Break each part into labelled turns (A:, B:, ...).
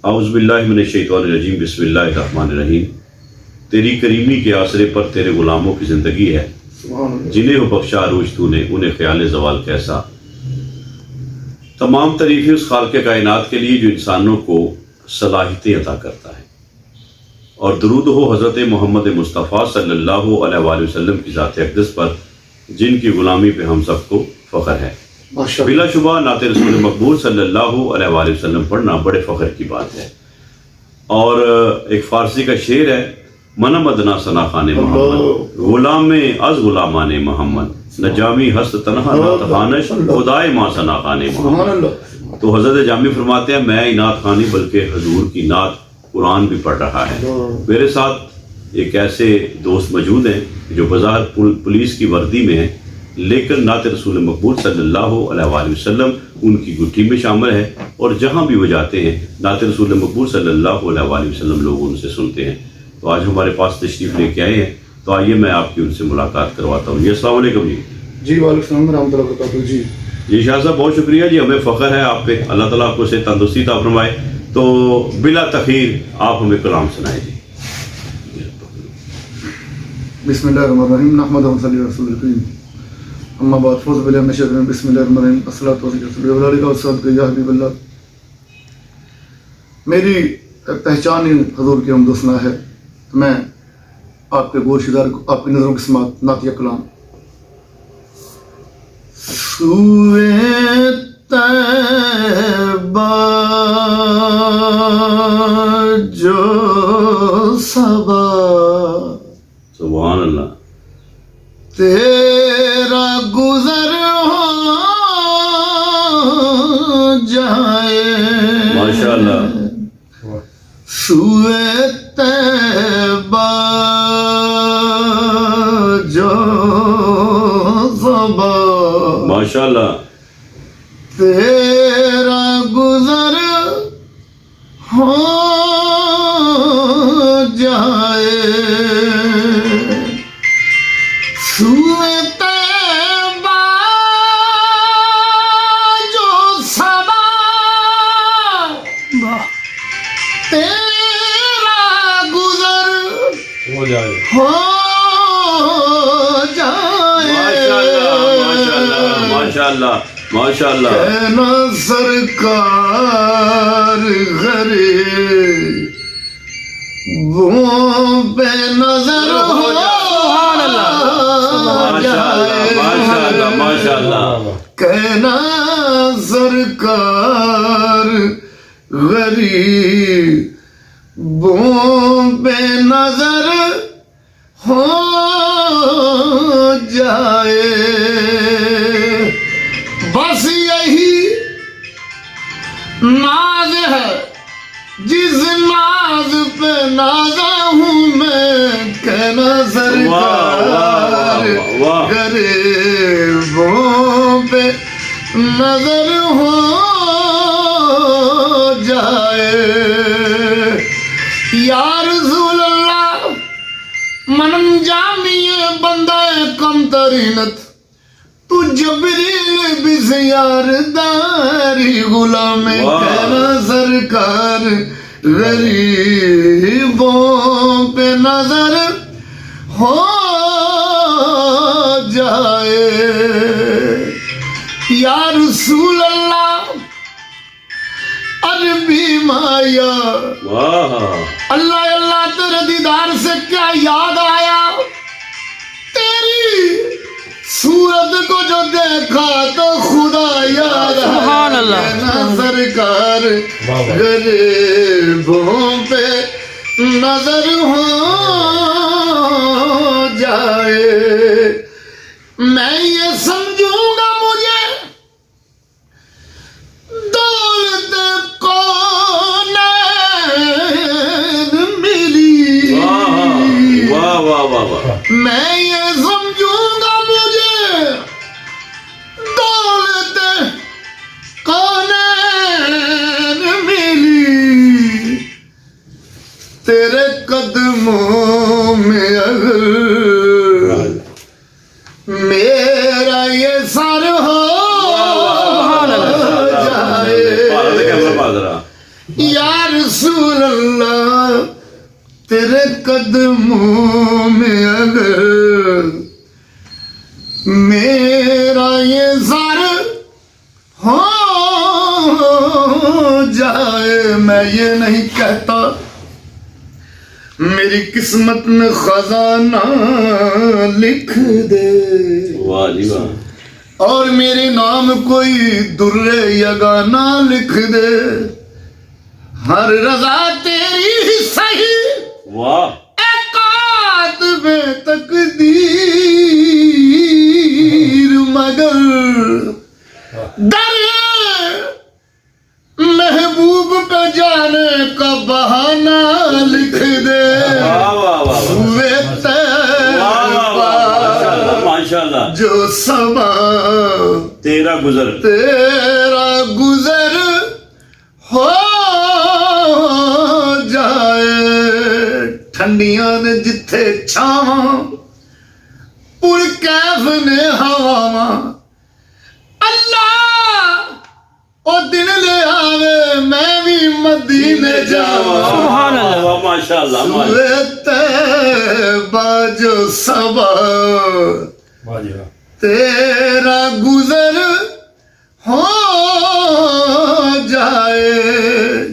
A: اعوذ باللہ من الشیطان الرجیم، بسم اللہ الرحمن الرحیم۔ تیری کریمی کے آسرے پر تیرے غلاموں کی زندگی ہے، جنہیں ہو بخشا عروج تو نے، انہیں خیال زوال کیسا۔ تمام تعریفیں اس خالق کائنات کے لیے جو انسانوں کو صلاحیتیں عطا کرتا ہے، اور درود ہو حضرت محمد مصطفیٰ صلی اللہ علیہ وآلہ وسلم کی ذات اقدس پر، جن کی غلامی پہ ہم سب کو فخر ہے۔ بلا شبہ نعت رسول مقبول صلی اللہ علیہ وآلہ وسلم پڑھنا بڑے فخر کی بات ہے۔ اور ایک فارسی کا شعر ہے، من مدنا ثنا خان محمد، غلام از غلامان محمد، نجامی ہست تنہا نعت خانش، خدائے ماں ثنا خان محمد۔ تو حضرت جامی فرماتے ہیں میں نعت خانی بلکہ حضور کی نعت قرآن بھی پڑھ رہا ہے۔ میرے ساتھ ایک ایسے دوست موجود ہیں جو بظاہر پولیس کی وردی میں ہیں، لیکن نعت رسول مقبول صلی اللہ علیہ وآلہ وسلم ان کی گٹھی میں شامل ہے، اور جہاں بھی وہ جاتے ہیں نعت رسول مقبول صلی اللہ علیہ وآلہ وسلم لوگ ان سے سنتے ہیں۔ تو آج ہمارے پاس تشریف لے کے آئے ہیں، تو آئیے میں آپ کی ان سے ملاقات کرواتا ہوں۔ جی السلام علیکم۔
B: جی وعلیکم السلام ورحمۃ اللہ وبرکاتہ۔
A: جی شاہ صاحب بہت شکریہ جی، ہمیں فخر ہے آپ پہ، اللہ تعالیٰ آپ کو سے تندرستی عطا فرمائے۔ تو بلا تخیر آپ ہمیں کلام سنائیں جی۔
B: بسم اللہ الرحمن الرحیم، نحمدہ و نصلی علی رسول الکریم، اما بعد، فاعوذ باللہ من الشیطان الرجیم، بسم اللہ الرحمن الرحیم، الصلاۃ والسلام علی رسول اللہ والصلاۃ یا حبیب اللہ۔ میری پہچان ہی حضور کی حمد و ثنا ہے، تو میں آپ کے گوش گزار آپ کی نظروں کی سماعت نعتیہ کلام۔ سوئے طیبہ جو صبا،
A: سبحان اللہ،
B: تیرا گزر ہو جائے،
A: ماشاء اللہ،
B: سوئے طیبہ جو صبا،
A: ماشاء اللہ،
B: تیرا گزر ہو جائے، سوئے طیبہ جو صبا، تیرا گزر
A: ہو جائے،
B: ہو جائے،
A: ماشاء اللہ، ماشاء اللہ،
B: کہنا سرکار غریب وہ بے نظر ہو جائے،
A: ماشاء اللہ، ماشاء اللہ،
B: کہنا سرکار غریب وہ بے نظر ہو جائے، بس یہی ناز ہے جس ناز پہ نازا ہوں میں، کہنا سرکار غریبوں پہ نظر ہو جائے۔ یا رسول اللہ منم جامی بندہ کم ترینت، تو جبریل بسیار داری غلام، کہنا سرکار غریبوں پہ نظر ہو جائے۔ یا رسول اللہ عربی مایا، اللہ اللہ تیرے دیدار سے کیا یاد آیا، تیری صورت کو جو دیکھا تو خدا یاد آیا، کہنا سرکار غریبوں پہ نظر ہو جائے۔ میں یہ سمجھوں گا مجھے دولت کون ملی،
A: واہ واہ واہ واہ،
B: میں یہ سمجھوں گا مجھے دولت کون ملی، تیرے قدموں میں اگر میرا یہ سر ہو جائے، یا یا رسول اللہ تیرے قدموں میں اگر میرا یہ زر ہو جائے، میں یہ نہیں کہتا میری قسمت میں خزانہ لکھ دے،
A: واہ جی واہ،
B: اور میرے نام کوئی در یگانہ لکھ دے، ہر رضا تیری ہی صحیح
A: واہ،
B: اے کاتب تقدیر، مگر در محبوب پہ جانے کا بہانہ لکھ دے،
A: واہ واہ واہ،
B: ہوئے
A: ماشاءاللہ،
B: جو سما
A: تیرا گزر
B: تیرا گزر ہو جائے، ٹھنڈیاں نے جتھے چھاواں پور کیف نے ہواواں، اللہ او دن لے آوے میں بھی مدینے جاواں،
A: سبحان اللہ، ماشاءاللہ،
B: سوئے طیبہ جو صبا تیرا گزر ہو جائے،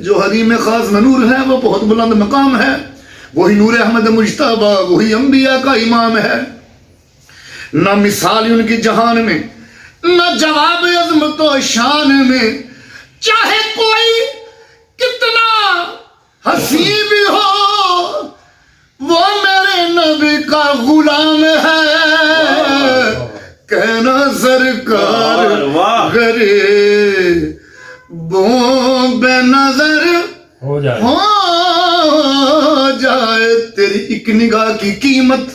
B: جو حریم خاص میں نور ہے وہ بہت بلند مقام ہے، وہی نور احمد مجتبیٰ، وہی انبیاء کا امام ہے، نہ مثال ان کی جہان میں، نہ جواب عظمت و شان میں، چاہے کوئی کتنا حسین بھی ہو وہ میرے نبی کا غلام ہے، کہنا سرکار غریبوں بے نظر ہو جائے، تیری ایک نگاہ کی قیمت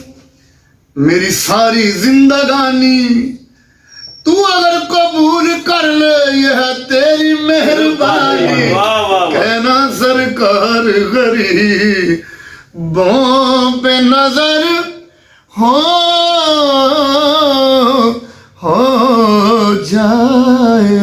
B: میری ساری زندگانی، تو اگر قبول کر لے یہ ہے تیری مہربانی، کہنا سرکار غریبوں پہ نظر ہو جائے